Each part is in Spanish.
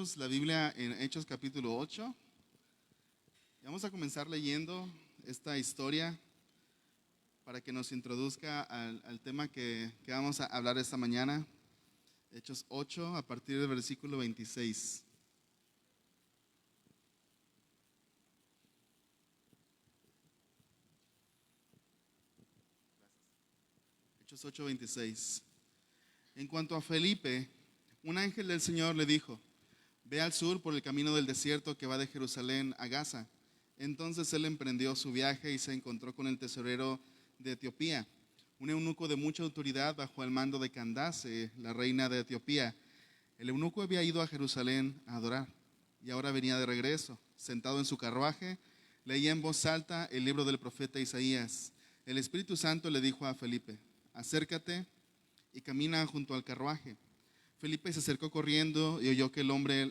acompañarnos la Biblia en Hechos capítulo 8. Y vamos a comenzar leyendo esta historia para que nos introduzca al tema que vamos a hablar esta mañana. Hechos 8 a partir del versículo 26. Hechos 8, 26. En cuanto a Felipe, un ángel del Señor le dijo: ve al sur por el camino del desierto que va de Jerusalén a Gaza. Entonces él emprendió su viaje y se encontró con el tesorero de Etiopía, un eunuco de mucha autoridad bajo el mando de Candace, la reina de Etiopía. El eunuco había ido a Jerusalén a adorar y ahora venía de regreso. Sentado en su carruaje, leía en voz alta el libro del profeta Isaías. El Espíritu Santo le dijo a Felipe: acércate y camina junto al carruaje. Felipe se acercó corriendo y oyó que el hombre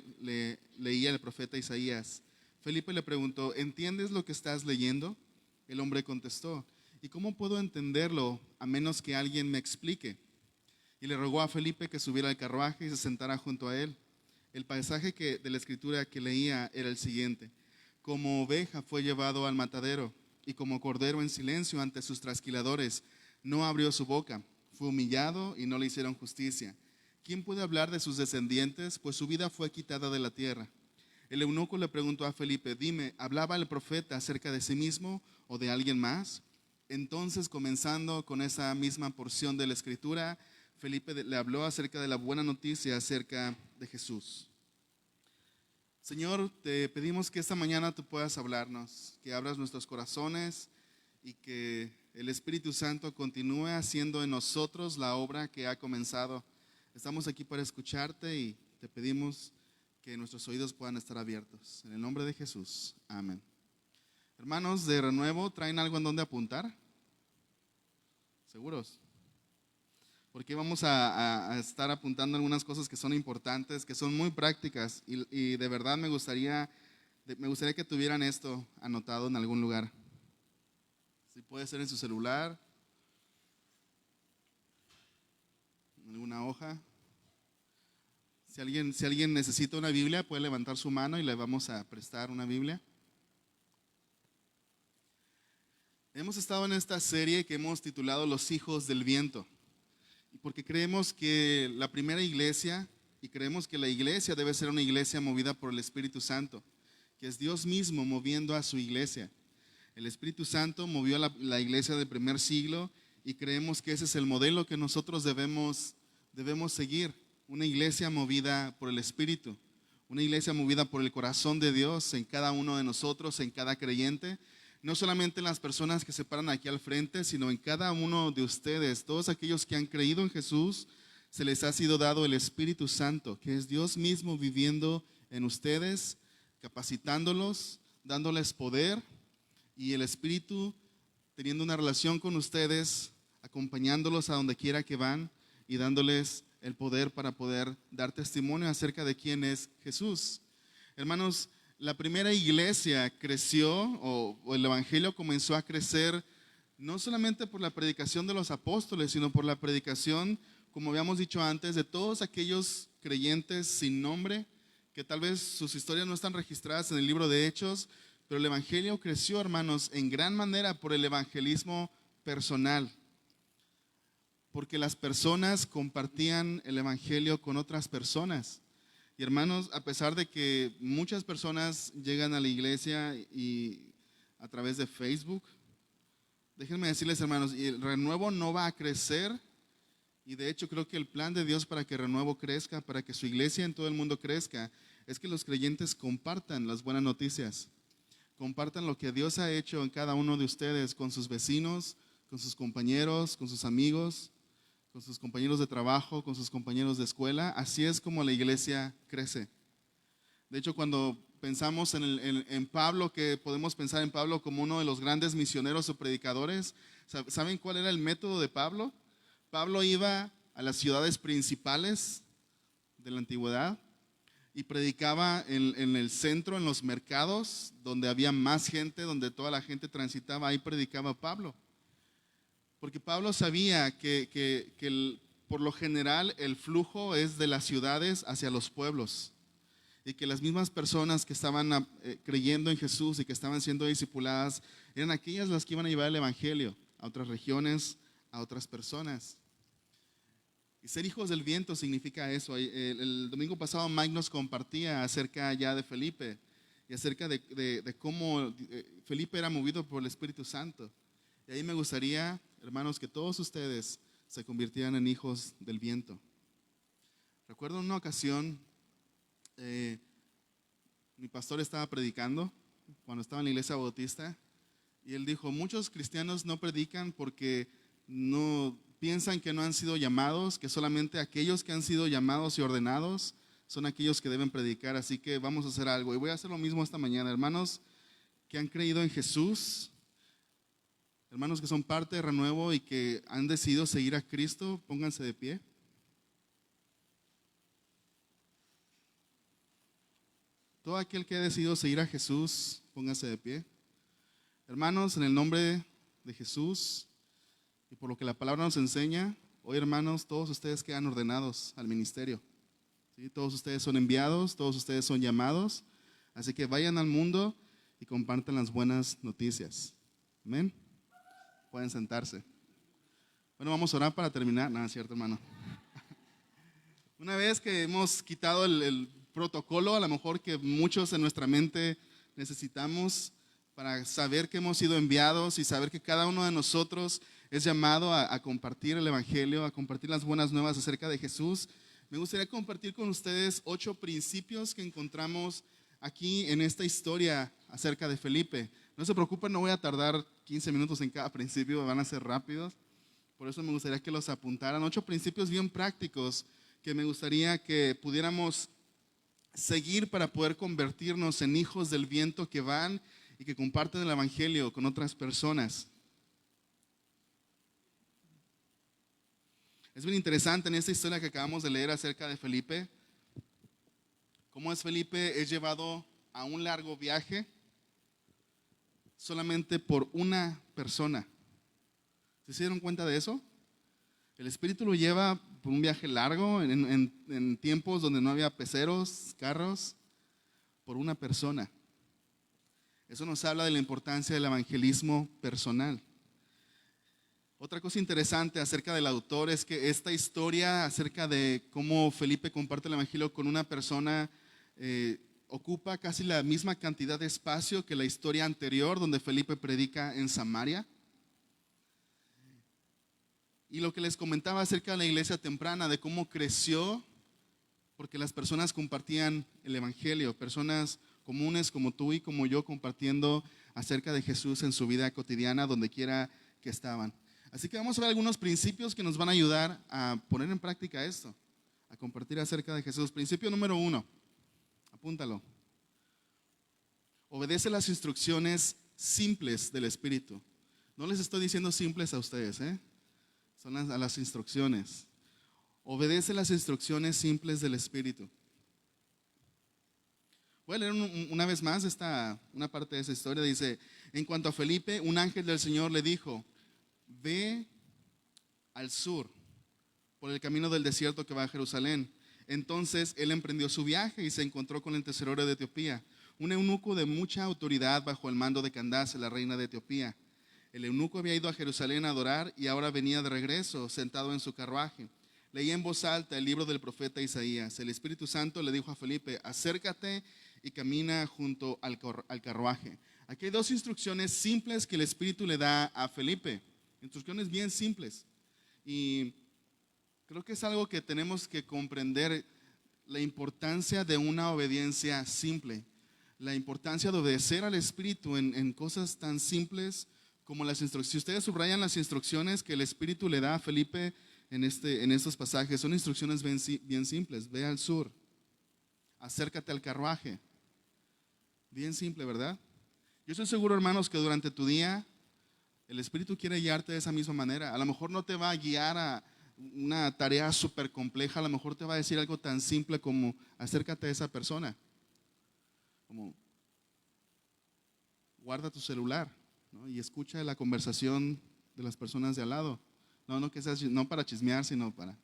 leía el profeta Isaías. Felipe le preguntó: ¿entiendes lo que estás leyendo? El hombre contestó: ¿y cómo puedo entenderlo a menos que alguien me explique? Y le rogó a Felipe que subiera al carruaje y se sentara junto a él. El pasaje de la escritura que leía era el siguiente: como oveja fue llevado al matadero, y como cordero en silencio ante sus trasquiladores, no abrió su boca. Fue humillado y no le hicieron justicia. ¿Quién puede hablar de sus descendientes? Pues su vida fue quitada de la tierra. El eunuco le preguntó a Felipe: dime, ¿hablaba el profeta acerca de sí mismo o de alguien más? Entonces, comenzando con esa misma porción de la escritura, Felipe le habló acerca de la buena noticia acerca de Jesús. Señor, te pedimos que esta mañana tú puedas hablarnos, que abras nuestros corazones y que el Espíritu Santo continúe haciendo en nosotros la obra que ha comenzado. Estamos aquí para escucharte y te pedimos que nuestros oídos puedan estar abiertos. En el nombre de Jesús, amén. Hermanos de Renuevo, ¿traen algo en donde apuntar? ¿Seguros? Porque vamos a estar apuntando algunas cosas que son importantes, que son muy prácticas y de verdad me gustaría que tuvieran esto anotado en algún lugar. Si puede ser en su celular, en alguna hoja. Si alguien necesita una Biblia, puede levantar su mano y le vamos a prestar una Biblia. Hemos estado en esta serie que hemos titulado Los hijos del viento, porque creemos que la primera iglesia, y creemos que la iglesia debe ser una iglesia movida por el Espíritu Santo, que es Dios mismo moviendo a su iglesia. El Espíritu Santo movió a la iglesia del primer siglo y creemos que ese es el modelo que nosotros debemos seguir. Una iglesia movida por el Espíritu, una iglesia movida por el corazón de Dios en cada uno de nosotros, en cada creyente. No solamente en las personas que se paran aquí al frente, sino en cada uno de ustedes. Todos aquellos que han creído en Jesús, se les ha sido dado el Espíritu Santo, que es Dios mismo viviendo en ustedes, capacitándolos, dándoles poder. Y el Espíritu teniendo una relación con ustedes, acompañándolos a donde quiera que van y dándoles el poder para poder dar testimonio acerca de quién es Jesús. Hermanos, la primera iglesia creció o el evangelio comenzó a crecer no solamente por la predicación de los apóstoles, sino por la predicación, como habíamos dicho antes, de todos aquellos creyentes sin nombre, que tal vez sus historias no están registradas en el libro de Hechos. Pero el evangelio creció, hermanos, en gran manera por el evangelismo personal, porque las personas compartían el evangelio con otras personas. Y hermanos, a pesar de que muchas personas llegan a la iglesia y a través de Facebook, déjenme decirles, hermanos, y el Renuevo no va a crecer. Y de hecho creo que el plan de Dios para que Renuevo crezca, para que su iglesia en todo el mundo crezca, es que los creyentes compartan las buenas noticias. Compartan lo que Dios ha hecho en cada uno de ustedes, con sus vecinos, con sus compañeros, con sus amigos, con sus compañeros de trabajo, con sus compañeros de escuela. Así es como la iglesia crece. De hecho, cuando pensamos en Pablo, que podemos pensar en Pablo como uno de los grandes misioneros o predicadores, ¿saben cuál era el método de Pablo? Pablo iba a las ciudades principales de la antigüedad y predicaba en el centro, en los mercados, donde había más gente, donde toda la gente transitaba. Ahí predicaba Pablo. Porque Pablo sabía que por lo general el flujo es de las ciudades hacia los pueblos. y que las mismas personas que estaban creyendo en Jesús y que estaban siendo discipuladas eran aquellas las que iban a llevar el evangelio a otras regiones, a otras personas. Y ser hijos del viento significa eso. El domingo pasado Mike nos compartía acerca ya de Felipe y acerca de cómo Felipe era movido por el Espíritu Santo. Y ahí me gustaría, hermanos, que todos ustedes se convirtieran en hijos del viento. Recuerdo una ocasión, mi pastor estaba predicando cuando estaba en la iglesia bautista y él dijo, muchos cristianos no predican porque no piensan que no han sido llamados, que solamente aquellos que han sido llamados y ordenados son aquellos que deben predicar, así que vamos a hacer algo. Y voy a hacer lo mismo esta mañana. Hermanos que han creído en Jesús, hermanos que son parte de Renuevo y que han decidido seguir a Cristo, pónganse de pie. Todo aquel que ha decidido seguir a Jesús, póngase de pie. Hermanos, en el nombre de Jesús y por lo que la palabra nos enseña, hoy hermanos, todos ustedes quedan ordenados al ministerio. ¿Sí? Todos ustedes son enviados, todos ustedes son llamados. Así que vayan al mundo y compartan las buenas noticias. Amén. Pueden sentarse. Bueno, vamos a orar para terminar. No, es cierto, hermano. Una vez que hemos quitado el protocolo, a lo mejor que muchos en nuestra mente necesitamos para saber que hemos sido enviados y saber que cada uno de nosotros es llamado a compartir el evangelio, a compartir las buenas nuevas acerca de Jesús. Me gustaría compartir con ustedes 8 principios que encontramos aquí en esta historia acerca de Felipe. No se preocupen, no voy a tardar 15 minutos en cada principio, van a ser rápidos. Por eso me gustaría que los apuntaran. 8 principios bien prácticos que me gustaría que pudiéramos seguir para poder convertirnos en hijos del viento que van y que comparten el evangelio con otras personas. Es bien interesante en esta historia que acabamos de leer acerca de Felipe, cómo Felipe es llevado a un largo viaje solamente por una persona. ¿Se dieron cuenta de eso? El Espíritu lo lleva por un viaje largo en tiempos donde no había peceros, carros, por una persona. Eso nos habla de la importancia del evangelismo personal. Otra cosa interesante acerca del autor es que esta historia acerca de cómo Felipe comparte el evangelio con una persona ocupa casi la misma cantidad de espacio que la historia anterior donde Felipe predica en Samaria. Y lo que les comentaba acerca de la iglesia temprana, de cómo creció, porque las personas compartían el evangelio, personas comunes como tú y como yo compartiendo acerca de Jesús en su vida cotidiana, donde quiera que estaban. Así que vamos a ver algunos principios que nos van a ayudar a poner en práctica esto, a compartir acerca de Jesús. Principio número 1, apúntalo. Obedece las instrucciones simples del Espíritu. No les estoy diciendo simples a ustedes, son a las instrucciones. Obedece las instrucciones simples del Espíritu. Voy a leer una vez más una parte de esa historia. Dice, en cuanto a Felipe, un ángel del Señor le dijo, ve al sur, por el camino del desierto que va a Jerusalén. Entonces él emprendió su viaje y se encontró con el tesorero de Etiopía, un eunuco de mucha autoridad bajo el mando de Candace, la reina de Etiopía. El eunuco había ido a Jerusalén a adorar y ahora venía de regreso, sentado en su carruaje. Leía en voz alta el libro del profeta Isaías. El Espíritu Santo le dijo a Felipe, acércate y camina junto al carruaje. Aquí hay 2 instrucciones simples que el Espíritu le da a Felipe. Instrucciones bien simples. Y creo que es algo que tenemos que comprender, la importancia de una obediencia simple. La importancia de obedecer al Espíritu en cosas tan simples como las instrucciones. Si ustedes subrayan las instrucciones que el Espíritu le da a Felipe en estos pasajes, son instrucciones bien simples. Ve al sur, acércate al carruaje. Bien simple, ¿verdad? Yo estoy seguro, hermanos, que durante tu día el Espíritu quiere guiarte de esa misma manera. A lo mejor no te va a guiar a una tarea súper compleja, a lo mejor te va a decir algo tan simple como acércate a esa persona, como guarda tu celular, ¿no? Y escucha la conversación de las personas de al lado. No para chismear, sino para,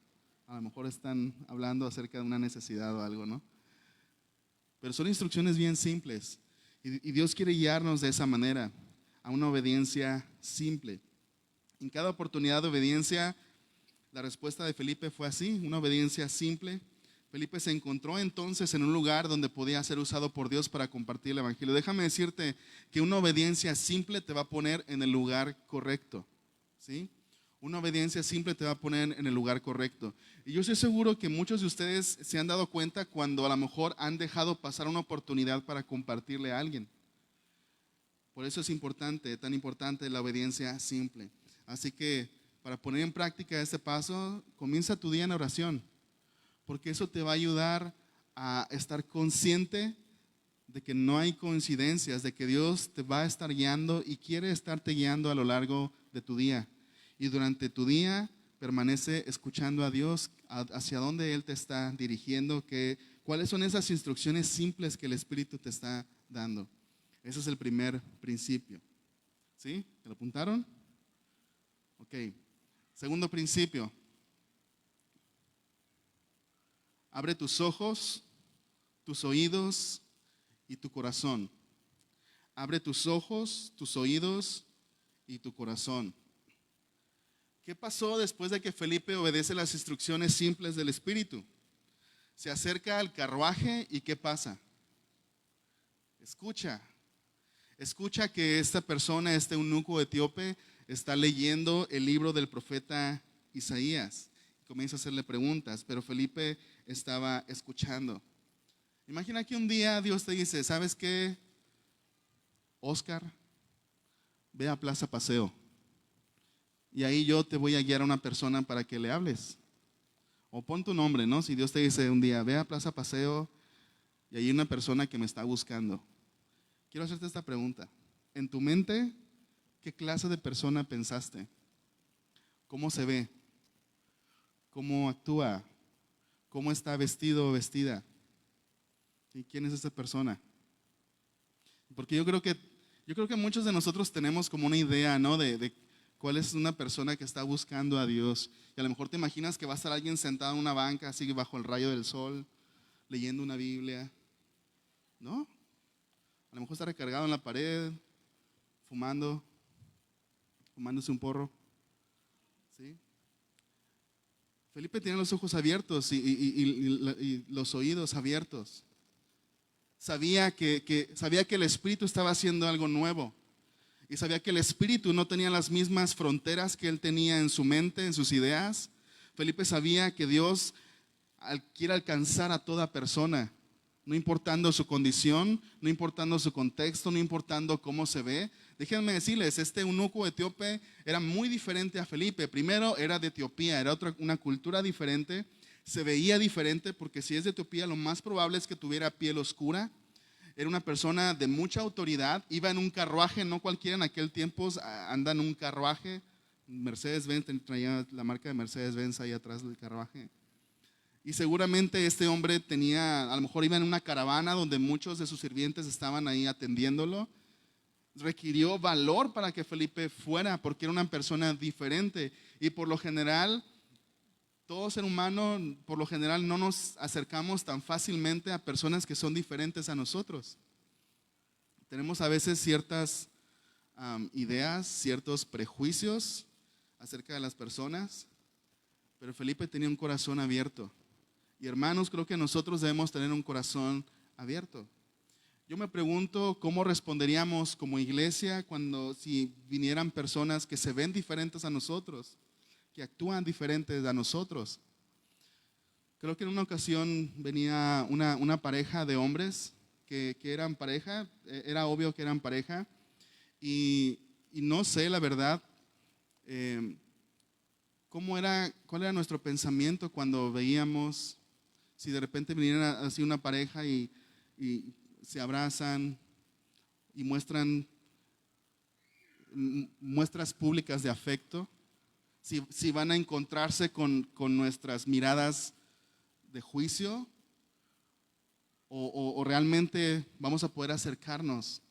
a lo mejor están hablando acerca de una necesidad o algo, ¿no? pero son instrucciones bien simples. Y Dios quiere guiarnos de esa manera, a una obediencia simple. En cada oportunidad de obediencia, la respuesta de Felipe fue así, una obediencia simple. Felipe se encontró entonces en un lugar donde podía ser usado por Dios para compartir el evangelio. Déjame decirte que una obediencia simple te va a poner en el lugar correcto, ¿sí? Una obediencia simple te va a poner en el lugar correcto. Y yo estoy seguro que muchos de ustedes se han dado cuenta cuando a lo mejor han dejado pasar una oportunidad para compartirle a alguien. Por eso es importante, tan importante la obediencia simple. Así que para poner en práctica este paso, comienza tu día en oración, porque eso te va a ayudar a estar consciente de que no hay coincidencias, de que Dios te va a estar guiando y quiere estarte guiando a lo largo de tu día. Y durante tu día permanece escuchando a Dios hacia dónde Él te está dirigiendo, cuáles son esas instrucciones simples que el Espíritu te está dando. Ese es el primer principio. ¿Sí? ¿Me lo apuntaron? Ok. Segundo principio. Abre tus ojos, tus oídos y tu corazón. Abre tus ojos, tus oídos y tu corazón. ¿Qué pasó después de que Felipe obedece las instrucciones simples del Espíritu? Se acerca al carruaje y ¿qué pasa? Escucha que esta persona, este eunuco etíope, está leyendo el libro del profeta Isaías. Comienza a hacerle preguntas, pero Felipe estaba escuchando. Imagina que un día Dios te dice, ¿sabes qué? Oscar, ve a Plaza Paseo. Y ahí yo te voy a guiar a una persona para que le hables. O pon tu nombre, ¿no? Si Dios te dice un día, ve a Plaza Paseo y hay una persona que me está buscando. Quiero hacerte esta pregunta. En tu mente, ¿qué clase de persona pensaste? ¿Cómo se ve? ¿Cómo actúa? ¿Cómo está vestido o vestida? ¿Y quién es esta persona? Porque yo creo que muchos de nosotros tenemos como una idea, ¿no? De cuál es una persona que está buscando a Dios. Y a lo mejor te imaginas que va a estar alguien sentado en una banca, así bajo el rayo del sol, leyendo una Biblia. ¿No? A lo mejor está recargado en la pared, fumándose un porro. ¿Sí? Felipe tenía los ojos abiertos y los oídos abiertos. Sabía que el Espíritu estaba haciendo algo nuevo. Y sabía que el Espíritu no tenía las mismas fronteras que él tenía en su mente, en sus ideas. Felipe sabía que Dios quiere alcanzar a toda persona, no importando su condición, no importando su contexto, no importando cómo se ve. Déjenme decirles, este eunuco etíope era muy diferente a Felipe. Primero, era de Etiopía, era una cultura diferente, se veía diferente porque si es de Etiopía, lo más probable es que tuviera piel oscura. Era una persona de mucha autoridad, iba en un carruaje, no cualquiera en aquel tiempo anda en un carruaje. Mercedes-Benz traía la marca de Mercedes-Benz ahí atrás del carruaje. Y seguramente este hombre a lo mejor iba en una caravana donde muchos de sus sirvientes estaban ahí atendiéndolo. Requirió valor para que Felipe fuera, porque era una persona diferente. Y por lo general, todo ser humano, por lo general, no nos acercamos tan fácilmente a personas que son diferentes a nosotros. Tenemos a veces ciertas ideas, ciertos prejuicios acerca de las personas, pero Felipe tenía un corazón abierto. Y hermanos, creo que nosotros debemos tener un corazón abierto. Yo me pregunto cómo responderíamos como iglesia si vinieran personas que se ven diferentes a nosotros, que actúan diferentes a nosotros. Creo que en una ocasión venía una pareja de hombres que eran pareja, era obvio que eran pareja, y no sé la verdad cuál era nuestro pensamiento cuando veíamos, si de repente viniera así una pareja y se abrazan y muestran muestras públicas de afecto, si van a encontrarse con nuestras miradas de juicio o realmente vamos a poder acercarnos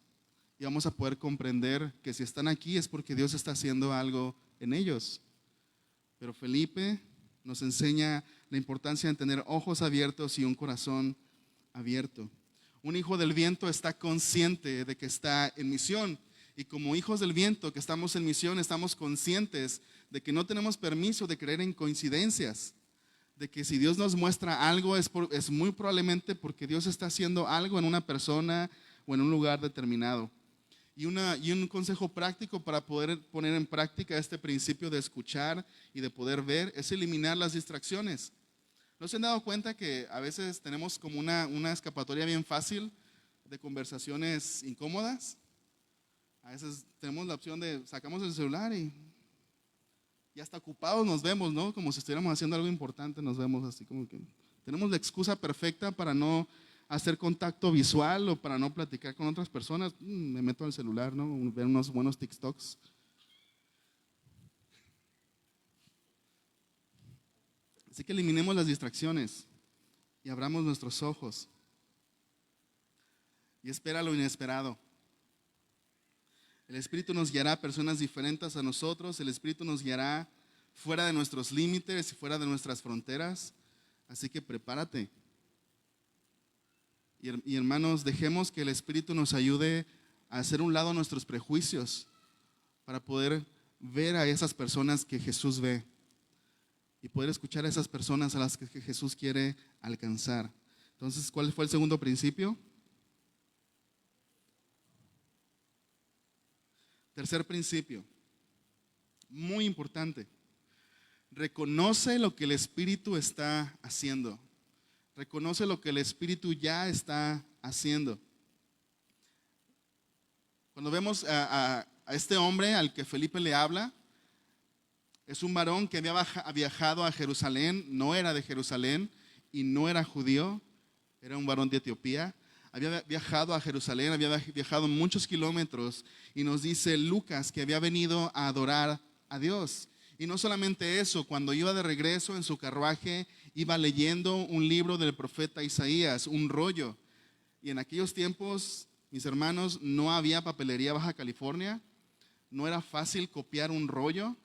y vamos a poder comprender que si están aquí es porque Dios está haciendo algo en ellos. Pero Felipe nos enseña la importancia de tener ojos abiertos y un corazón abierto. Un hijo del viento está consciente de que está en misión. Y como hijos del viento que estamos en misión, estamos conscientes de que no tenemos permiso de creer en coincidencias. De que si Dios nos muestra algo es muy probablemente porque Dios está haciendo algo en una persona o en un lugar determinado. Y un consejo práctico para poder poner en práctica este principio de escuchar y de poder ver es eliminar las distracciones. ¿No se han dado cuenta que a veces tenemos como una escapatoria bien fácil de conversaciones incómodas? A veces tenemos la opción de sacamos el celular y hasta ocupados nos vemos, ¿no? Como si estuviéramos haciendo algo importante, nos vemos así como que tenemos la excusa perfecta para no hacer contacto visual o para no platicar con otras personas. Me meto al celular, ¿no? Ver unos buenos TikToks. Así que eliminemos las distracciones y abramos nuestros ojos y espera lo inesperado. El Espíritu nos guiará a personas diferentes a nosotros. El Espíritu nos guiará fuera de nuestros límites y fuera de nuestras fronteras. Así que prepárate. Y hermanos, dejemos que el Espíritu nos ayude a hacer un lado nuestros prejuicios para poder ver a esas personas que Jesús ve y poder escuchar a esas personas a las que Jesús quiere alcanzar. Entonces, ¿cuál fue el segundo principio? Tercer principio, muy importante. Reconoce lo que el Espíritu está haciendo. Reconoce lo que el Espíritu ya está haciendo. Cuando vemos a este hombre al que Felipe le habla, es un varón que había viajado a Jerusalén, no era de Jerusalén y no era judío, era un varón de Etiopía. Había viajado a Jerusalén, había viajado muchos kilómetros y nos dice Lucas que había venido a adorar a Dios. Y no solamente eso, cuando iba de regreso en su carruaje, iba leyendo un libro del profeta Isaías, un rollo. Y en aquellos tiempos, mis hermanos, no había papelería Baja California, no era fácil copiar un rollo,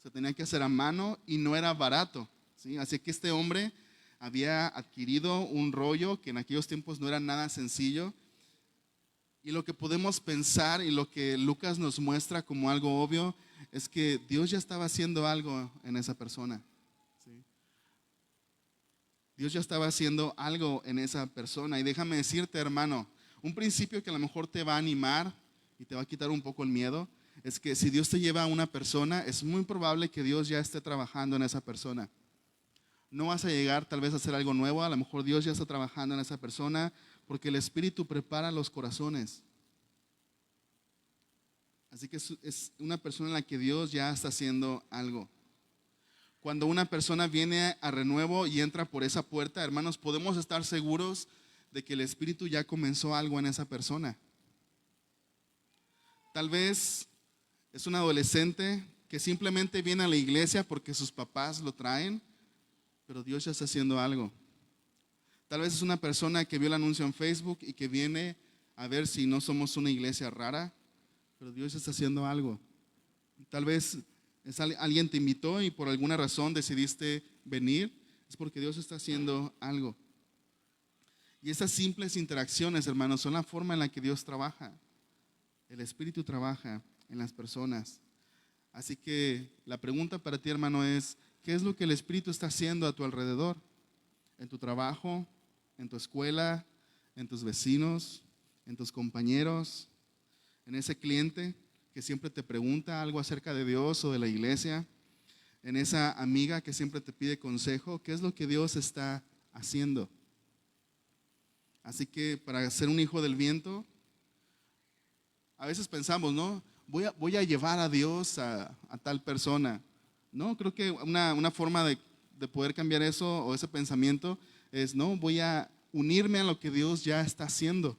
se tenía que hacer a mano y no era barato, ¿sí? Así que este hombre había adquirido un rollo que en aquellos tiempos no era nada sencillo. Y lo que podemos pensar y lo que Lucas nos muestra como algo obvio es que Dios ya estaba haciendo algo en esa persona, ¿sí? Dios ya estaba haciendo algo en esa persona. Y déjame decirte, hermano, un principio que a lo mejor te va a animar y te va a quitar un poco el miedo, es que si Dios te lleva a una persona, es muy probable que Dios ya esté trabajando en esa persona. No vas a llegar tal vez a hacer algo nuevo, a lo mejor Dios ya está trabajando en esa persona, porque el Espíritu prepara los corazones. Así que es una persona en la que Dios ya está haciendo algo. Cuando una persona viene a renuevo y entra por esa puerta, hermanos, podemos estar seguros de que el Espíritu ya comenzó algo en esa persona. Tal vez es un adolescente que simplemente viene a la iglesia porque sus papás lo traen, pero Dios ya está haciendo algo. Tal vez es una persona que vio el anuncio en Facebook y que viene a ver si no somos una iglesia rara, pero Dios está haciendo algo. Tal vez alguien te invitó y por alguna razón decidiste venir, es porque Dios está haciendo algo. Y esas simples interacciones, hermanos, son la forma en la que Dios trabaja. El Espíritu trabaja en las personas. Así que la pregunta para ti, hermano, es: ¿qué es lo que el Espíritu está haciendo a tu alrededor? En tu trabajo, en tu escuela, en tus vecinos, en tus compañeros, en ese cliente que siempre te pregunta algo acerca de Dios o de la iglesia, en esa amiga que siempre te pide consejo. ¿Qué es lo que Dios está haciendo? Así que para ser un hijo del viento, a veces pensamos, ¿no? Voy a llevar a Dios a tal persona. No, creo que una forma de poder cambiar eso o ese pensamiento es: no, voy a unirme a lo que Dios ya está haciendo.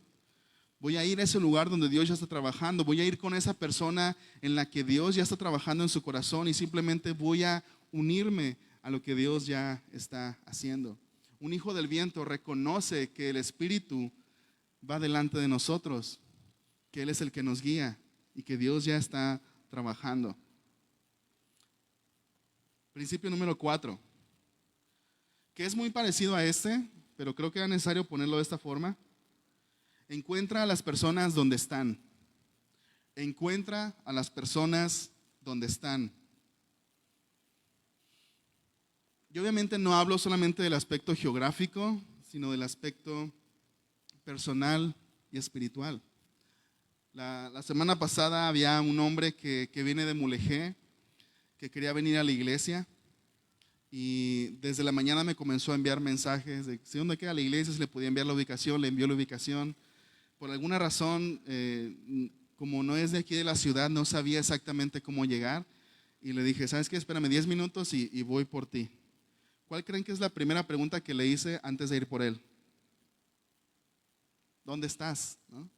Voy a ir a ese lugar donde Dios ya está trabajando. Voy a ir con esa persona en la que Dios ya está trabajando en su corazón y simplemente voy a unirme a lo que Dios ya está haciendo. Un hijo del viento reconoce que el Espíritu va delante de nosotros, que Él es el que nos guía y que Dios ya está trabajando. Principio número 4, que es muy parecido a este, pero creo que era necesario ponerlo de esta forma. Encuentra a las personas donde están. Encuentra a las personas donde están. Yo obviamente no hablo solamente del aspecto geográfico, sino del aspecto personal y espiritual. La semana pasada había un hombre que viene de Mulegé, que quería venir a la iglesia, y desde la mañana me comenzó a enviar mensajes de si dónde queda la iglesia, si le podía enviar la ubicación, le envió la ubicación. Por alguna razón, como no es de aquí de la ciudad, no sabía exactamente cómo llegar, y le dije, ¿sabes qué? Espérame 10 minutos y voy por ti. ¿Cuál creen que es la primera pregunta que le hice antes de ir por él? ¿Dónde estás? ¿No?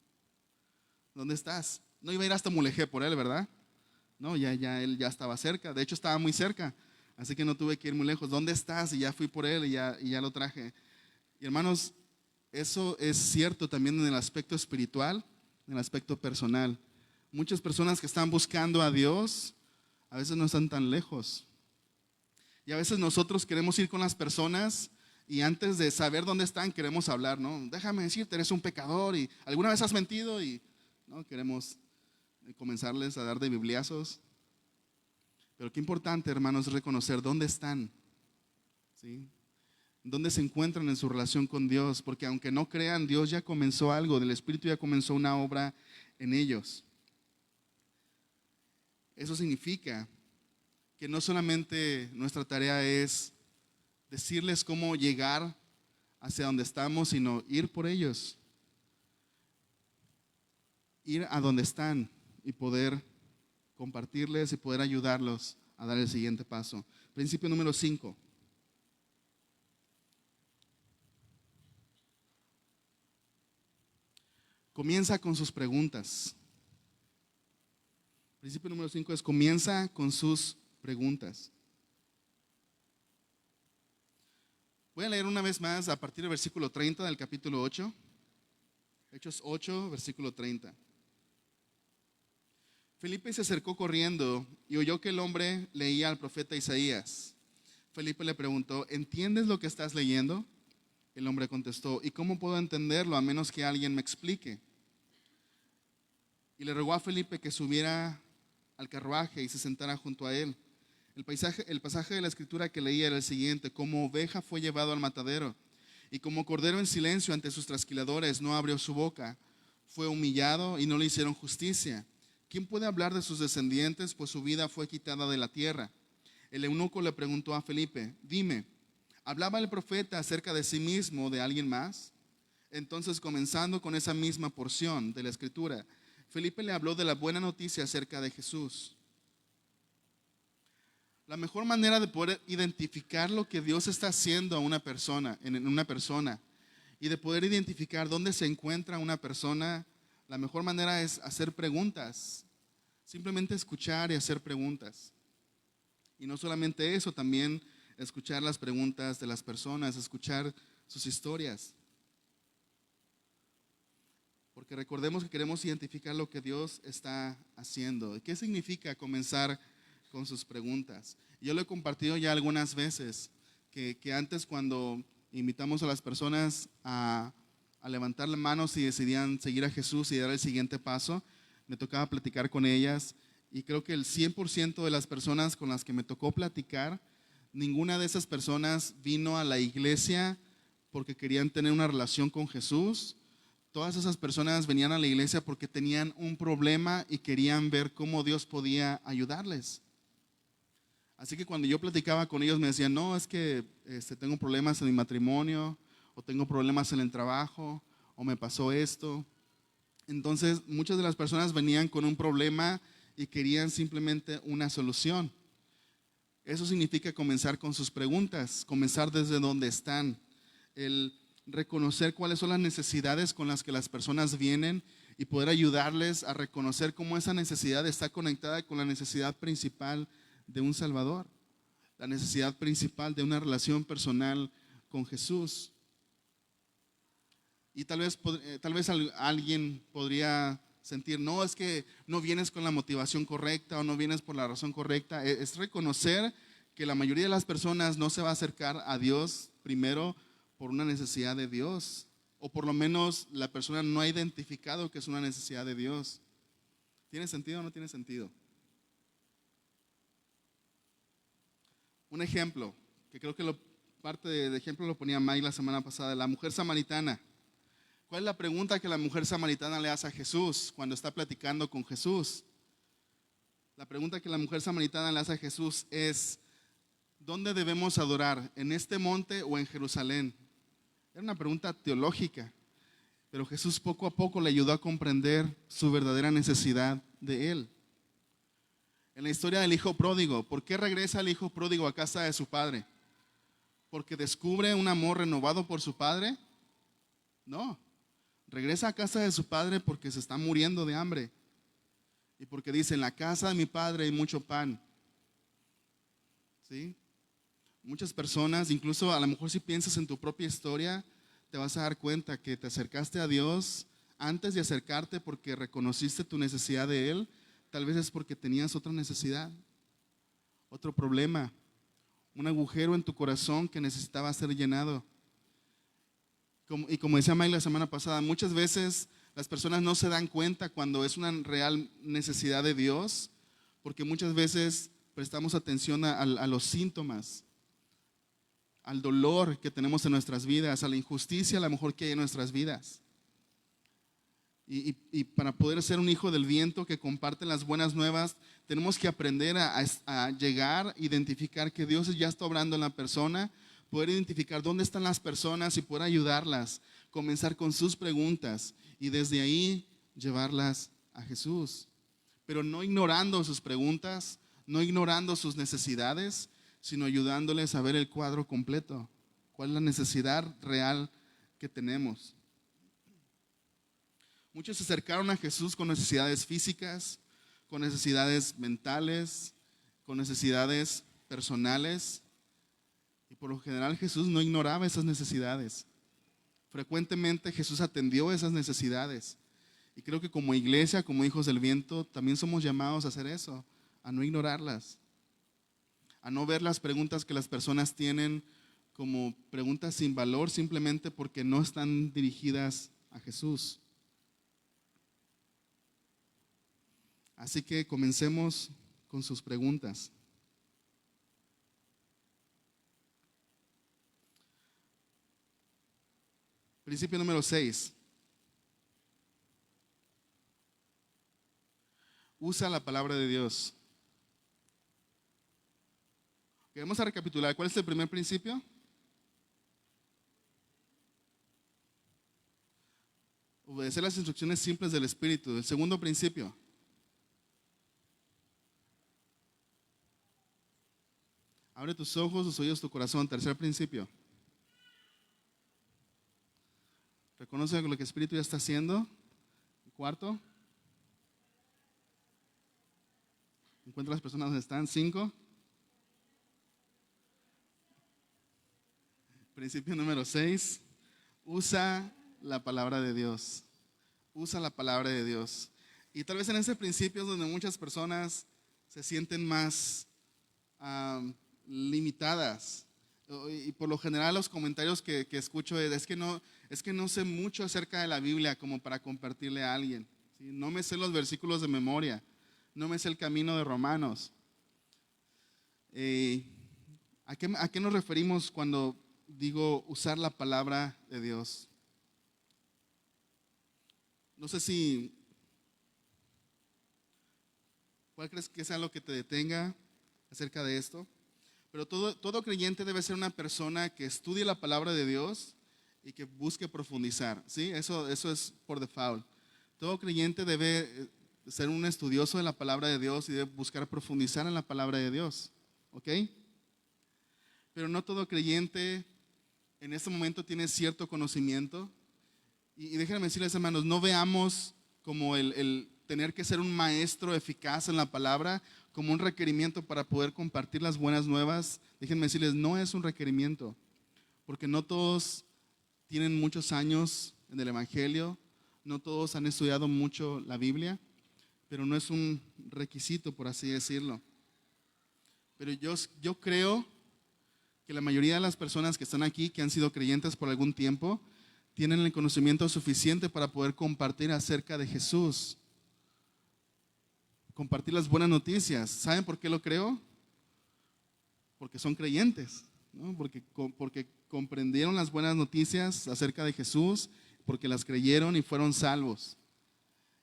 ¿Dónde estás? No iba a ir hasta Mulegé por él, ¿verdad? No, él ya estaba cerca. De hecho, estaba muy cerca. Así que no tuve que ir muy lejos. ¿Dónde estás? Y ya fui por él y ya lo traje. Y hermanos, eso es cierto también en el aspecto espiritual, en el aspecto personal. Muchas personas que están buscando a Dios, a veces no están tan lejos. Y a veces nosotros queremos ir con las personas y antes de saber dónde están queremos hablar, ¿no? Déjame decirte, eres un pecador y alguna vez has mentido y no queremos comenzarles a dar de bibliazos. Pero qué importante, hermanos, es reconocer dónde están, ¿sí? Dónde se encuentran en su relación con Dios, porque aunque no crean, Dios ya comenzó algo, del Espíritu ya comenzó una obra en ellos. Eso significa que no solamente nuestra tarea es decirles cómo llegar hacia donde estamos, sino ir por ellos, ir a donde están y poder compartirles y poder ayudarlos a dar el siguiente paso. Principio número 5. Comienza con sus preguntas. Principio número 5 es comienza con sus preguntas. Voy a leer una vez más a partir del versículo 30 del capítulo 8. Hechos 8, versículo 30. Felipe se acercó corriendo y oyó que el hombre leía al profeta Isaías. Felipe le preguntó, ¿entiendes lo que estás leyendo? El hombre contestó, ¿y cómo puedo entenderlo a menos que alguien me explique? Y le rogó a Felipe que subiera al carruaje y se sentara junto a él. El pasaje de la escritura que leía era el siguiente: como oveja fue llevado al matadero, y como cordero en silencio ante sus trasquiladores no abrió su boca. Fue humillado y no le hicieron justicia. ¿Quién puede hablar de sus descendientes? Pues su vida fue quitada de la tierra. El eunuco le preguntó a Felipe, dime, ¿hablaba el profeta acerca de sí mismo o de alguien más? Entonces, comenzando con esa misma porción de la escritura, Felipe le habló de la buena noticia acerca de Jesús. La mejor manera de poder identificar lo que Dios está haciendo a una persona, en una persona, y de poder identificar dónde se encuentra una persona, la mejor manera es hacer preguntas. Simplemente escuchar y hacer preguntas. Y no solamente eso, también escuchar las preguntas de las personas, escuchar sus historias. Porque recordemos que queremos identificar lo que Dios está haciendo. ¿Qué significa comenzar con sus preguntas? Yo lo he compartido ya algunas veces, que antes cuando invitamos a las personas a levantar las manos y decidían seguir a Jesús y dar el siguiente paso, me tocaba platicar con ellas y creo que el 100% de las personas con las que me tocó platicar, ninguna de esas personas vino a la iglesia porque querían tener una relación con Jesús. Todas esas personas venían a la iglesia porque tenían un problema y querían ver cómo Dios podía ayudarles. Así que cuando yo platicaba con ellos me decían, no, es que tengo problemas en mi matrimonio, o tengo problemas en el trabajo, o me pasó esto. Entonces muchas de las personas venían con un problema y querían simplemente una solución. Eso significa comenzar con sus preguntas, comenzar desde donde están, el reconocer cuáles son las necesidades con las que las personas vienen y poder ayudarles a reconocer cómo esa necesidad está conectada con la necesidad principal de un Salvador, la necesidad principal de una relación personal con Jesús. Y tal vez alguien podría sentir, no, es que no vienes con la motivación correcta o no vienes por la razón correcta. Es reconocer que la mayoría de las personas no se va a acercar a Dios primero por una necesidad de Dios, o por lo menos la persona no ha identificado que es una necesidad de Dios. ¿Tiene sentido o no tiene sentido? Un ejemplo, que creo que parte de ejemplo lo ponía Mike la semana pasada, la mujer samaritana. ¿Cuál es la pregunta que la mujer samaritana le hace a Jesús cuando está platicando con Jesús? La pregunta que la mujer samaritana le hace a Jesús es: ¿dónde debemos adorar? ¿En este monte o en Jerusalén? Era una pregunta teológica, pero Jesús poco a poco le ayudó a comprender su verdadera necesidad de él. En la historia del hijo pródigo, ¿por qué regresa el hijo pródigo a casa de su padre? ¿Porque descubre un amor renovado por su padre? No, regresa a casa de su padre porque se está muriendo de hambre y porque dice: en la casa de mi padre hay mucho pan. ¿Sí? Muchas personas, incluso a lo mejor si piensas en tu propia historia, te vas a dar cuenta que te acercaste a Dios antes de acercarte porque reconociste tu necesidad de Él. Tal vez es porque tenías otra necesidad, otro problema, un agujero en tu corazón que necesitaba ser llenado. Y como decía Mike la semana pasada, muchas veces las personas no se dan cuenta cuando es una real necesidad de Dios, porque muchas veces prestamos atención a los síntomas, al dolor que tenemos en nuestras vidas, a la injusticia a lo mejor que hay en nuestras vidas. Y para poder ser un hijo del viento que comparte las buenas nuevas, tenemos que aprender a llegar, identificar que Dios ya está obrando en la persona, poder identificar dónde están las personas y poder ayudarlas, comenzar con sus preguntas y desde ahí llevarlas a Jesús. Pero no ignorando sus preguntas, no ignorando sus necesidades, sino ayudándoles a ver el cuadro completo. ¿Cuál es la necesidad real que tenemos? Muchos se acercaron a Jesús con necesidades físicas, con necesidades mentales, con necesidades personales. Y por lo general Jesús no ignoraba esas necesidades. Frecuentemente Jesús atendió esas necesidades. Y creo que como iglesia, como hijos del viento, también somos llamados a hacer eso, a no ignorarlas, a no ver las preguntas que las personas tienen como preguntas sin valor simplemente porque no están dirigidas a Jesús. Así que comencemos con sus preguntas. Principio número 6. Usa la palabra de Dios. Vamos a recapitular. ¿Cuál es el primer principio? Obedecer las instrucciones simples del Espíritu. El segundo principio. Abre tus ojos, tus oídos, tu corazón. Tercer principio. Reconoce lo que el Espíritu ya está haciendo. Cuarto. Encuentra las personas donde están. 5. Principio número 6. Usa la palabra de Dios. Usa la palabra de Dios. Y tal vez en ese principio es donde muchas personas se sienten más limitadas. Y por lo general los comentarios que escucho es que no sé mucho acerca de la Biblia como para compartirle a alguien. ¿Sí? No me sé los versículos de memoria. No me sé el camino de Romanos. ¿A qué nos referimos cuando digo usar la palabra de Dios? No sé ¿cuál crees que sea lo que te detenga acerca de esto? Pero todo creyente debe ser una persona que estudie la palabra de Dios y que busque profundizar, ¿sí? Eso es por default. Todo creyente debe ser un estudioso de la palabra de Dios y debe buscar profundizar en la palabra de Dios, ¿ok? Pero no todo creyente en este momento tiene cierto conocimiento. Y déjenme decirles, hermanos, no veamos como el tener que ser un maestro eficaz en la palabra como un requerimiento para poder compartir las buenas nuevas. Déjenme decirles, no es un requerimiento, porque no todos tienen muchos años en el Evangelio, no todos han estudiado mucho la Biblia, pero no es un requisito, por así decirlo. Pero yo creo que la mayoría de las personas que están aquí, que han sido creyentes por algún tiempo, tienen el conocimiento suficiente para poder compartir acerca de Jesús, compartir las buenas noticias. ¿Saben por qué lo creo? Porque son creyentes, ¿no? Porque comprendieron las buenas noticias acerca de Jesús, porque las creyeron y fueron salvos.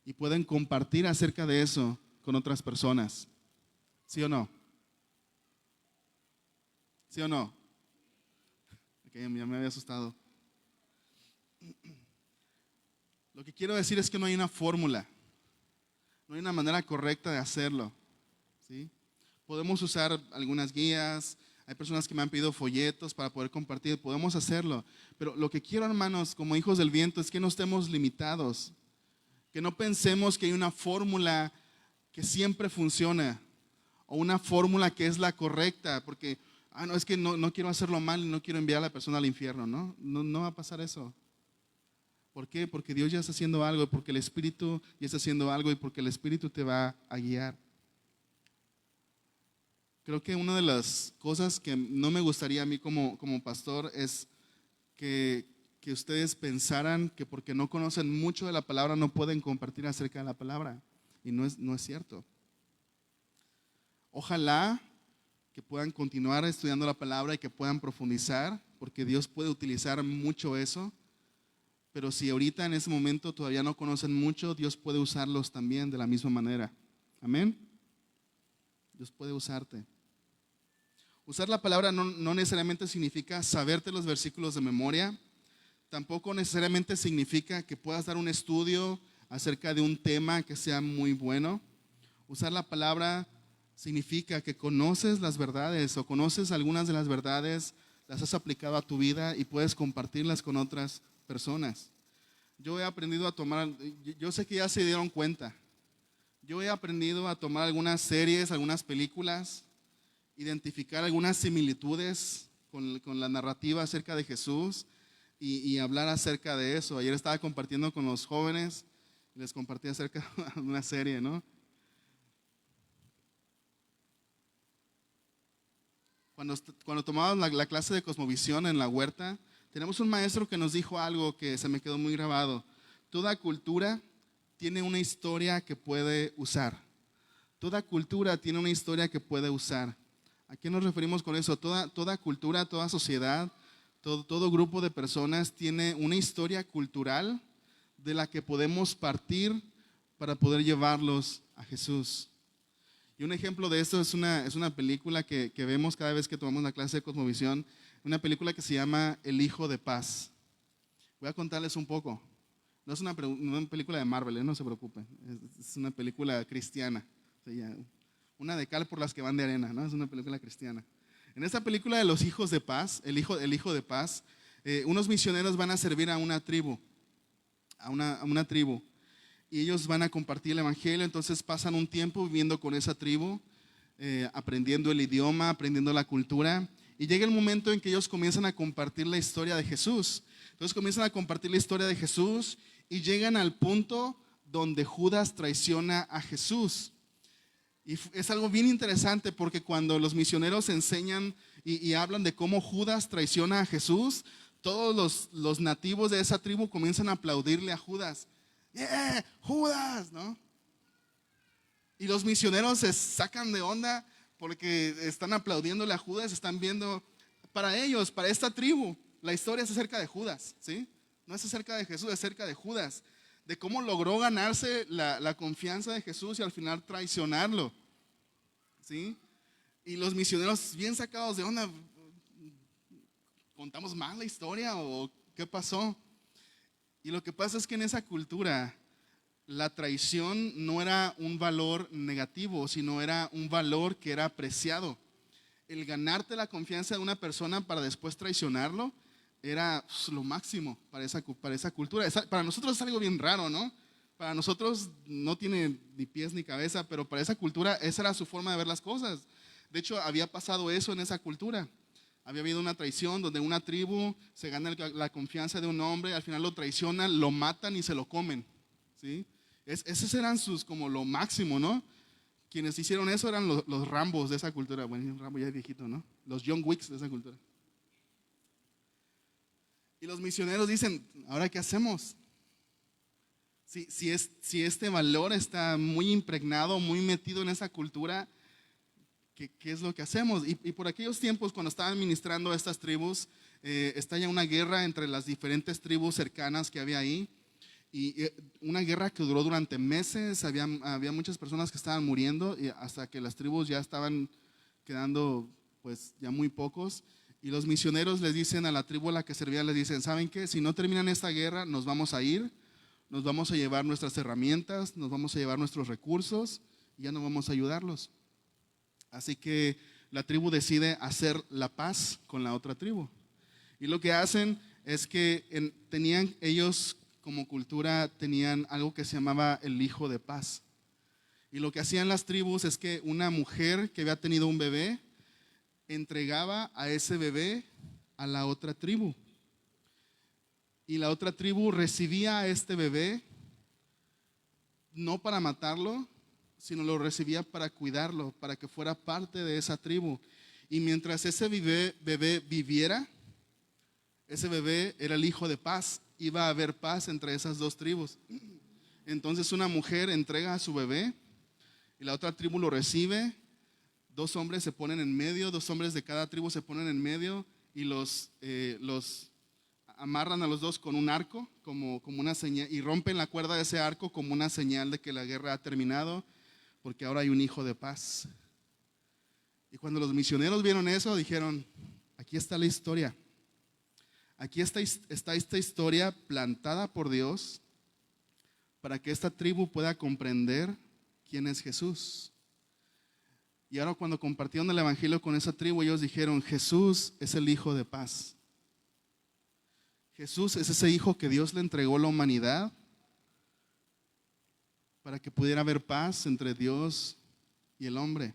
Y pueden compartir acerca de eso con otras personas. ¿Sí o no? ¿Sí o no? Okay, ya me había asustado. Lo que quiero decir es que no hay una fórmula, no hay una manera correcta de hacerlo, ¿sí? Podemos usar algunas guías, hay personas que me han pedido folletos para poder compartir, podemos hacerlo. Pero lo que quiero, hermanos, como hijos del viento, es que no estemos limitados, que no pensemos que hay una fórmula que siempre funciona o una fórmula que es la correcta, porque no, es que no quiero hacerlo mal y no quiero enviar a la persona al infierno. No va a pasar eso. ¿Por qué? Porque Dios ya está haciendo algo, porque el Espíritu ya está haciendo algo y porque el Espíritu te va a guiar. Creo que una de las cosas que no me gustaría a mí como pastor es que ustedes pensaran que porque no conocen mucho de la palabra no pueden compartir acerca de la palabra. Y no es cierto. Ojalá que puedan continuar estudiando la palabra y que puedan profundizar, porque Dios puede utilizar mucho eso. Pero si ahorita en ese momento todavía no conocen mucho, Dios puede usarlos también de la misma manera. Amén. Dios puede usarte. Usar la palabra no necesariamente significa saberte los versículos de memoria. Tampoco necesariamente significa que puedas dar un estudio acerca de un tema que sea muy bueno. Usar la palabra significa que conoces las verdades o conoces algunas de las verdades, las has aplicado a tu vida y puedes compartirlas con otras personas. Yo he aprendido a tomar, yo sé que ya se dieron cuenta, yo he aprendido a tomar algunas series, algunas películas, identificar algunas similitudes con la narrativa acerca de Jesús y hablar acerca de eso. Ayer estaba compartiendo con los jóvenes y les compartí acerca de una serie, ¿no? Cuando tomábamos la clase de cosmovisión en la huerta, tenemos un maestro que nos dijo algo que se me quedó muy grabado. Toda cultura tiene una historia que puede usar. Toda cultura tiene una historia que puede usar. ¿A qué nos referimos con eso? Toda cultura, toda sociedad, todo grupo de personas tiene una historia cultural de la que podemos partir para poder llevarlos a Jesús. Y un ejemplo de esto es una película que vemos cada vez que tomamos la clase de cosmovisión, una película que se llama El Hijo de Paz. Voy a contarles un poco. No es una película de Marvel, no se preocupen, es una película cristiana. O sea, una de cal por las que van de arena, ¿no? Es una película cristiana. En esta película de los hijos de paz, el hijo de paz, unos misioneros van a servir a una tribu, a una tribu. Y ellos van a compartir el evangelio, entonces pasan un tiempo viviendo con esa tribu, aprendiendo el idioma, aprendiendo la cultura. Y llega el momento en que ellos comienzan a compartir la historia de Jesús. Entonces comienzan a compartir la historia de Jesús y llegan al punto donde Judas traiciona a Jesús. Y es algo bien interesante porque cuando los misioneros enseñan y hablan de cómo Judas traiciona a Jesús, todos los nativos de esa tribu comienzan a aplaudirle a Judas. ¡Yeah! ¡Judas! ¿No? Y los misioneros se sacan de onda porque están aplaudiéndole a Judas, están viendo, para ellos, para esta tribu, la historia es acerca de Judas, ¿sí? No es acerca de Jesús, es acerca de Judas, de cómo logró ganarse la confianza de Jesús y al final traicionarlo, ¿sí? Y los misioneros bien sacados de onda, ¿contamos mal la historia o qué pasó? Y lo que pasa es que en esa cultura la traición no era un valor negativo, sino era un valor que era apreciado. El ganarte la confianza de una persona para después traicionarlo era lo máximo para esa cultura. Para nosotros es algo bien raro, ¿no? Para nosotros no tiene ni pies ni cabeza, pero para esa cultura esa era su forma de ver las cosas. De hecho, había pasado eso en esa cultura. Había habido una traición donde una tribu se gana la confianza de un hombre, al final lo traicionan, lo matan y se lo comen, ¿sí? Esos eran como lo máximo, ¿no? Quienes hicieron eso eran los Rambos de esa cultura. Bueno, Rambo ya es viejito, ¿no? Los John Wicks de esa cultura. Y los misioneros dicen, ¿ahora qué hacemos? Si este valor está muy impregnado, muy metido en esa cultura, ¿qué es lo que hacemos? Y por aquellos tiempos, cuando estaban ministrando a estas tribus, estalla una guerra entre las diferentes tribus cercanas que había ahí. Y una guerra que duró durante meses, había muchas personas que estaban muriendo y hasta que las tribus ya estaban quedando pues ya muy pocos. Y los misioneros les dicen a la tribu a la que servían, les dicen, ¿saben qué? Si no terminan esta guerra, nos vamos a ir, nos vamos a llevar nuestras herramientas, nos vamos a llevar nuestros recursos y ya no vamos a ayudarlos. Así que la tribu decide hacer la paz con la otra tribu. Y lo que hacen es que tenían ellos como cultura, tenían algo que se llamaba el hijo de paz. Y lo que hacían las tribus es que una mujer que había tenido un bebé, entregaba a ese bebé a la otra tribu. Y la otra tribu recibía a este bebé no para matarlo, sino lo recibía para cuidarlo, para que fuera parte de esa tribu. Y mientras ese bebé viviera, ese bebé era el hijo de paz. Iba a haber paz entre esas dos tribus. Entonces una mujer entrega a su bebé y la otra tribu lo recibe. Dos hombres se ponen en medio, dos hombres de cada tribu se ponen en medio y los amarran a los dos con un arco, como una señal, y rompen la cuerda de ese arco como una señal de que la guerra ha terminado, porque ahora hay un hijo de paz. Y cuando los misioneros vieron eso, dijeron, aquí está la historia. Aquí está esta historia plantada por Dios para que esta tribu pueda comprender quién es Jesús. Y ahora cuando compartieron el evangelio con esa tribu, ellos dijeron, Jesús es el hijo de paz. Jesús es ese hijo que Dios le entregó a la humanidad para que pudiera haber paz entre Dios y el hombre.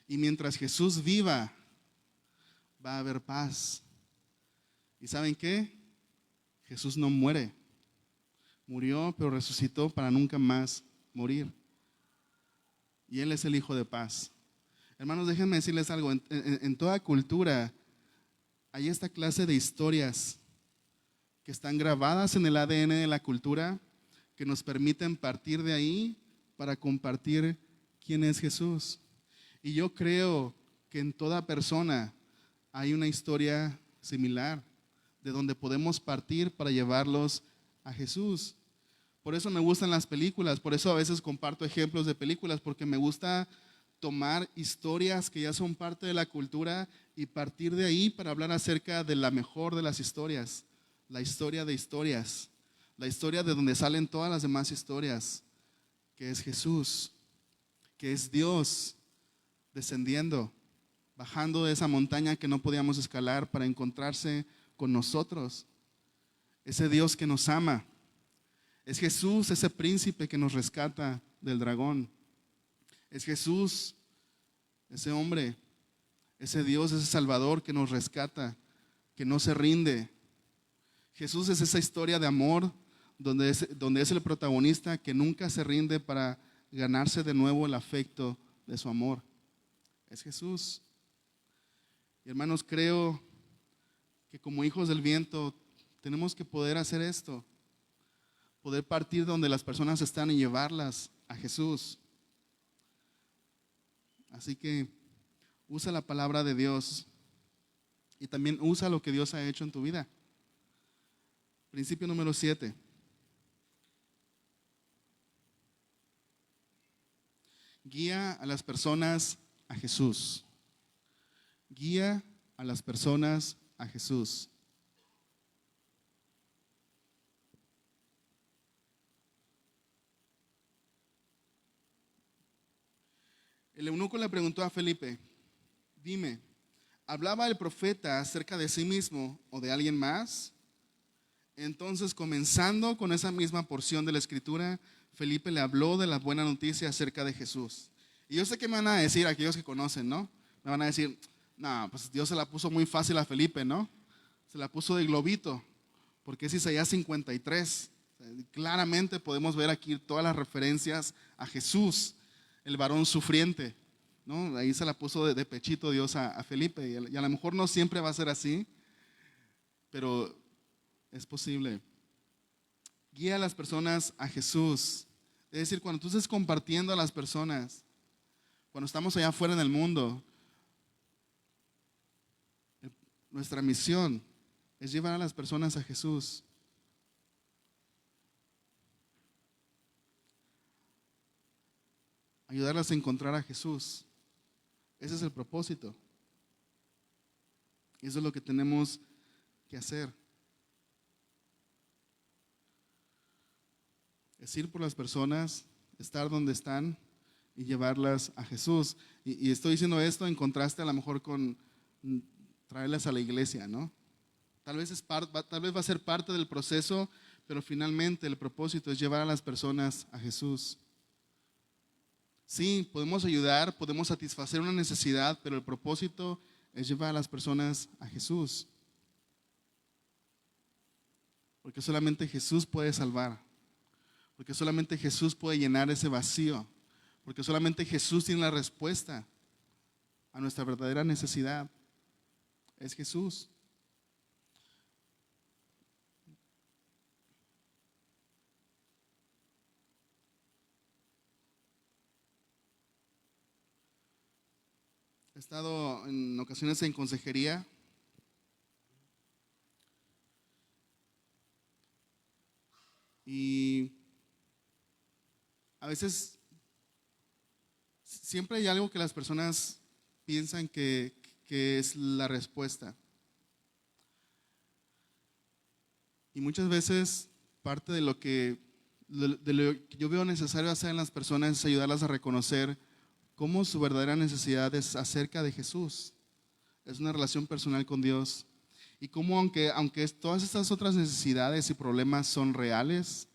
Y mientras Jesús viva, va a haber paz. ¿Y saben qué? Jesús no muere. Murió, pero resucitó para nunca más morir. Y Él es el hijo de paz. Hermanos, déjenme decirles algo. En toda cultura hay esta clase de historias que están grabadas en el ADN de la cultura, que nos permiten partir de ahí para compartir quién es Jesús. Y yo creo que en toda persona hay una historia similar, de donde podemos partir para llevarlos a Jesús. Por eso me gustan las películas, por eso a veces comparto ejemplos de películas, porque me gusta tomar historias que ya son parte de la cultura y partir de ahí para hablar acerca de la mejor de las historias, la historia de historias, la historia de donde salen todas las demás historias, que es Jesús, que es Dios descendiendo, bajando de esa montaña que no podíamos escalar para encontrarse con nosotros. Ese Dios que nos ama. Es Jesús, ese príncipe que nos rescata del dragón. Es Jesús, ese hombre, ese Dios, ese Salvador que nos rescata, que no se rinde. Jesús es esa historia de amor donde es el protagonista que nunca se rinde para ganarse de nuevo el afecto de su amor. Es Jesús. Y hermanos, creo que como hijos del viento tenemos que poder hacer esto, poder partir donde las personas están y llevarlas a Jesús. Así que usa la palabra de Dios y también usa lo que Dios ha hecho en tu vida. Principio número 7. Guía a las personas a Jesús. Guía a las personas a Jesús. El eunuco le preguntó a Felipe, dime, ¿hablaba el profeta acerca de sí mismo o de alguien más? Entonces, comenzando con esa misma porción de la escritura, Felipe le habló de la buena noticia acerca de Jesús. Y yo sé que me van a decir aquellos que conocen, ¿no? Me van a decir, no, pues Dios se la puso muy fácil a Felipe, ¿no? Se la puso de globito, porque es Isaías 53. Claramente podemos ver aquí todas las referencias a Jesús, el varón sufriente, ¿no? Ahí se la puso de pechito Dios a Felipe, y a lo mejor no siempre va a ser así, pero Es posible. Guía a las personas a Jesús. Es decir, cuando tú estés compartiendo a las personas, cuando estamos allá afuera en el mundo, nuestra misión es llevar a las personas a Jesús. Ayudarlas a encontrar a Jesús. Ese es el propósito. Eso es lo que tenemos que hacer. Es ir por las personas, estar donde están y llevarlas a Jesús. Y estoy diciendo esto en contraste a lo mejor con traerlas a la iglesia, ¿no? Tal vez va a ser parte del proceso, pero finalmente el propósito es llevar a las personas a Jesús. Sí, podemos ayudar, podemos satisfacer una necesidad, pero el propósito es llevar a las personas a Jesús. Porque solamente Jesús puede salvar. Porque solamente Jesús puede llenar ese vacío. Porque solamente Jesús tiene la respuesta a nuestra verdadera necesidad. Es Jesús. He estado en ocasiones en consejería y a veces siempre hay algo que las personas piensan que es la respuesta. Y muchas veces parte de lo que yo veo necesario hacer en las personas es ayudarlas a reconocer cómo su verdadera necesidad es acerca de Jesús. Es una relación personal con Dios. Y cómo aunque todas estas otras necesidades y problemas son reales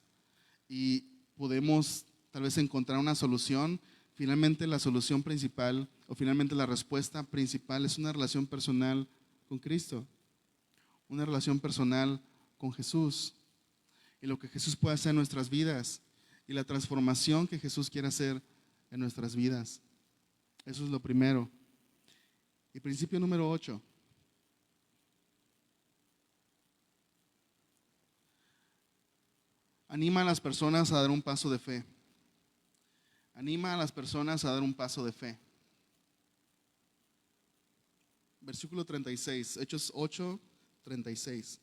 y podemos tal vez encontrar una solución, finalmente la solución principal o finalmente la respuesta principal es una relación personal con Cristo. Una relación personal con Jesús. Y lo que Jesús puede hacer en nuestras vidas y la transformación que Jesús quiere hacer en nuestras vidas. Eso es lo primero. Y principio número 8. Anima a las personas a dar un paso de fe. Anima a las personas a dar un paso de fe. Versículo 36, Hechos 8, 36.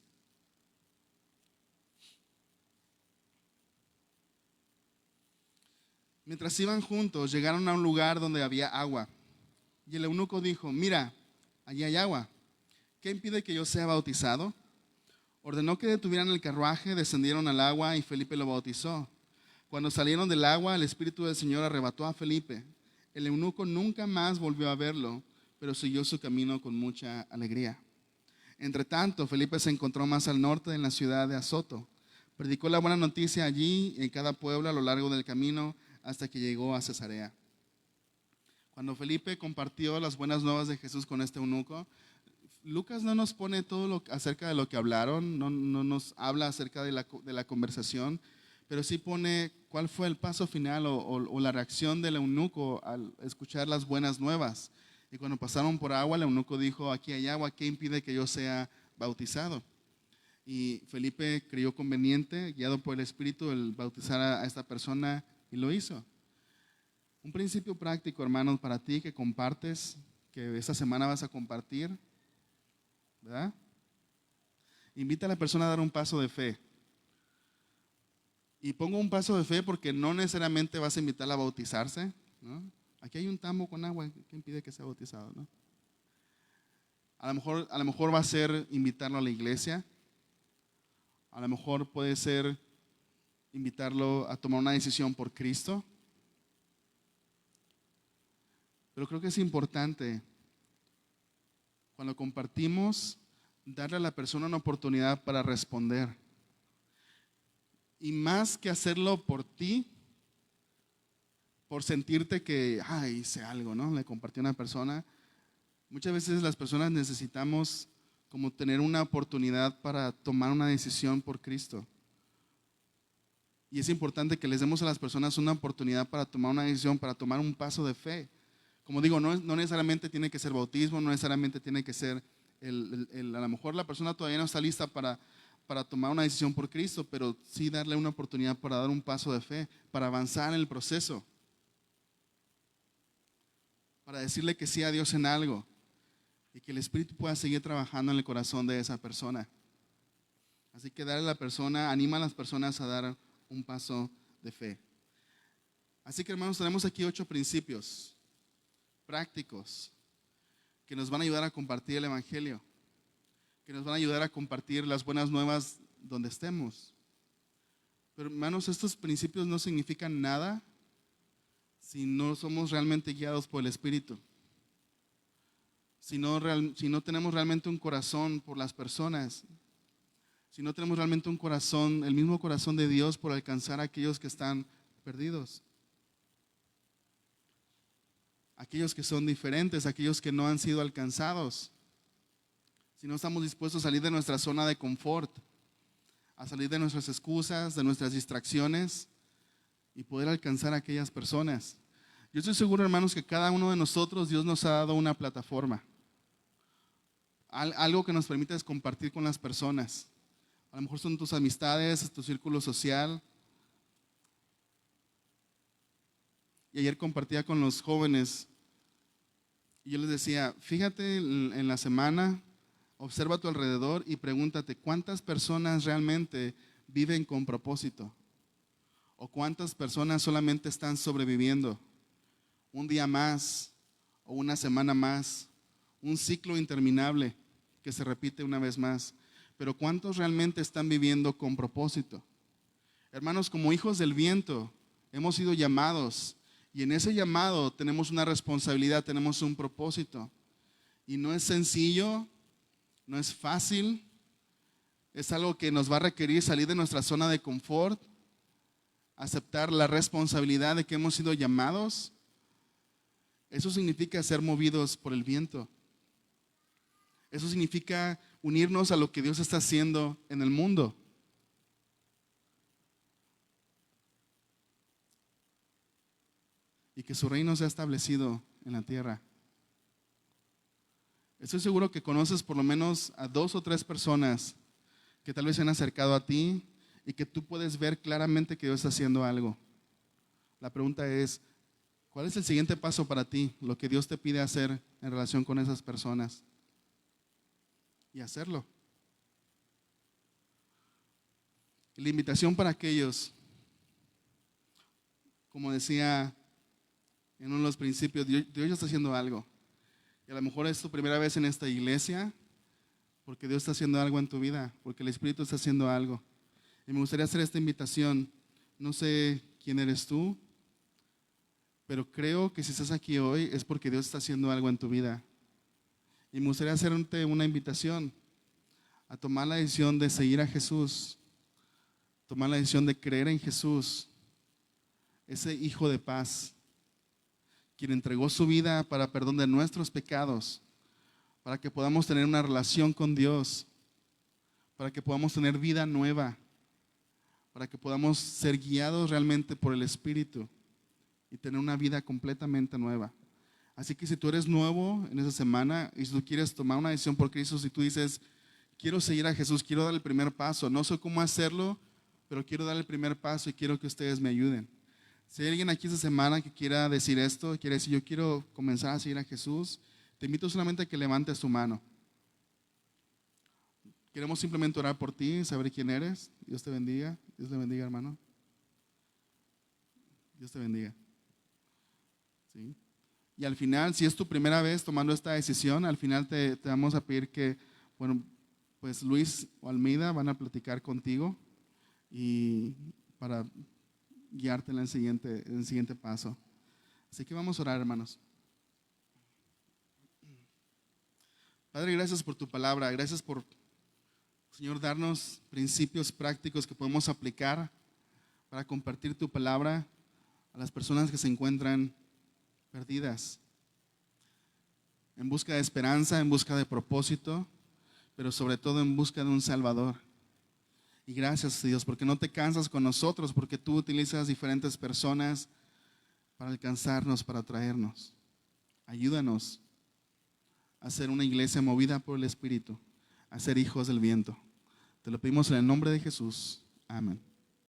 Mientras iban juntos, llegaron a un lugar donde había agua. Y el eunuco dijo: mira, allí hay agua. ¿Qué impide que yo sea bautizado? Ordenó que detuvieran el carruaje, descendieron al agua y Felipe lo bautizó. Cuando salieron del agua, el Espíritu del Señor arrebató a Felipe. El eunuco nunca más volvió a verlo, pero siguió su camino con mucha alegría. Entre tanto, Felipe se encontró más al norte, en la ciudad de Azoto. Predicó la buena noticia allí y en cada pueblo a lo largo del camino, hasta que llegó a Cesarea. Cuando Felipe compartió las buenas nuevas de Jesús con este eunuco, Lucas no nos pone todo acerca de lo que hablaron, no nos habla acerca de la conversación, pero sí pone cuál fue el paso final o la reacción del eunuco al escuchar las buenas nuevas. Y cuando pasaron por agua, el eunuco dijo: aquí hay agua, ¿qué impide que yo sea bautizado? Y Felipe creyó conveniente, guiado por el Espíritu, el bautizar a esta persona, y lo hizo. Un principio práctico, hermanos, para ti que compartes, que esta semana vas a compartir, ¿verdad? Invita a la persona a dar un paso de fe. Y pongo un paso de fe porque no necesariamente vas a invitarla a bautizarse, ¿no? Aquí hay un tambo con agua, ¿qué impide que sea bautizado, no? A lo mejor va a ser invitarlo a la iglesia. A lo mejor puede ser invitarlo a tomar una decisión por Cristo. Pero creo que es importante, cuando compartimos, darle a la persona una oportunidad para responder. Y más que hacerlo por ti, por sentirte que, hice algo, ¿no? Le compartí a una persona. Muchas veces las personas necesitamos como tener una oportunidad para tomar una decisión por Cristo. Y es importante que les demos a las personas una oportunidad para tomar una decisión, para tomar un paso de fe. Como digo, no necesariamente tiene que ser bautismo, no necesariamente tiene que ser a lo mejor la persona todavía no está lista para para tomar una decisión por Cristo, pero sí darle una oportunidad para dar un paso de fe, para avanzar en el proceso, para decirle que sí a Dios en algo y que el Espíritu pueda seguir trabajando en el corazón de esa persona. Así que darle a la persona, anima a las personas a dar un paso de fe. Así que, hermanos, tenemos aquí 8 principios prácticos que nos van a ayudar a compartir el Evangelio, que nos van a ayudar a compartir las buenas nuevas donde estemos. Pero, hermanos, estos principios no significan nada si no somos realmente guiados por el Espíritu. Si no tenemos realmente un corazón por las personas, si no tenemos realmente un corazón, el mismo corazón de Dios por alcanzar a aquellos que están perdidos, aquellos que son diferentes, aquellos que no han sido alcanzados. Si no estamos dispuestos a salir de nuestra zona de confort, a salir de nuestras excusas, de nuestras distracciones y poder alcanzar a aquellas personas. Yo estoy seguro, hermanos, que cada uno de nosotros Dios nos ha dado una plataforma, algo que nos permite compartir con las personas. A lo mejor son tus amistades, tu círculo social. Y ayer compartía con los jóvenes y yo les decía, fíjate en la semana, observa a tu alrededor y pregúntate cuántas personas realmente viven con propósito o cuántas personas solamente están sobreviviendo un día más o una semana más, un ciclo interminable que se repite una vez más. Pero ¿cuántos realmente están viviendo con propósito? Hermanos, como hijos del viento, hemos sido llamados y en ese llamado tenemos una responsabilidad, tenemos un propósito. Y no es sencillo, no es fácil, es algo que nos va a requerir salir de nuestra zona de confort, aceptar la responsabilidad de que hemos sido llamados. Eso significa ser movidos por el viento. Eso significa unirnos a lo que Dios está haciendo en el mundo. Y que su reino sea establecido en la tierra. Estoy seguro que conoces por lo menos a 2 o 3 personas que tal vez se han acercado a ti y que tú puedes ver claramente que Dios está haciendo algo. La pregunta es, ¿cuál es el siguiente paso para ti? Lo que Dios te pide hacer en relación con esas personas. Y hacerlo. Y la invitación para aquellos, como decía en uno de los principios, Dios ya está haciendo algo. Y a lo mejor es tu primera vez en esta iglesia, porque Dios está haciendo algo en tu vida, porque el Espíritu está haciendo algo. Y me gustaría hacer esta invitación. No sé quién eres tú, pero creo que si estás aquí hoy es porque Dios está haciendo algo en tu vida. Y me gustaría hacerte una invitación a tomar la decisión de seguir a Jesús, tomar la decisión de creer en Jesús, ese Hijo de paz, quien entregó su vida para perdón de nuestros pecados, para que podamos tener una relación con Dios, para que podamos tener vida nueva, para que podamos ser guiados realmente por el Espíritu y tener una vida completamente nueva. Así que si tú eres nuevo en esa semana y si tú quieres tomar una decisión por Cristo, si tú dices, quiero seguir a Jesús, quiero dar el primer paso, no sé cómo hacerlo, pero quiero dar el primer paso y quiero que ustedes me ayuden. Si hay alguien aquí esta semana que quiera decir esto, quiere decir, yo quiero comenzar a seguir a Jesús, te invito solamente a que levantes tu mano. Queremos simplemente orar por ti, saber quién eres. Dios te bendiga. Dios te bendiga, hermano. Dios te bendiga. ¿Sí? Y al final, si es tu primera vez tomando esta decisión, al final te vamos a pedir que, bueno, pues Luis o Almeida van a platicar contigo y para guiarte en el siguiente paso. Así que vamos a orar, hermanos. Padre, gracias por tu palabra, gracias por, Señor, darnos principios prácticos que podemos aplicar para compartir tu palabra a las personas que se encuentran perdidas, en busca de esperanza, en busca de propósito, pero sobre todo en busca de un Salvador. Y gracias, Dios, porque no te cansas con nosotros, porque tú utilizas diferentes personas para alcanzarnos, para traernos. Ayúdanos a ser una iglesia movida por el Espíritu, a ser hijos del viento. Te lo pedimos en el nombre de Jesús. Amén.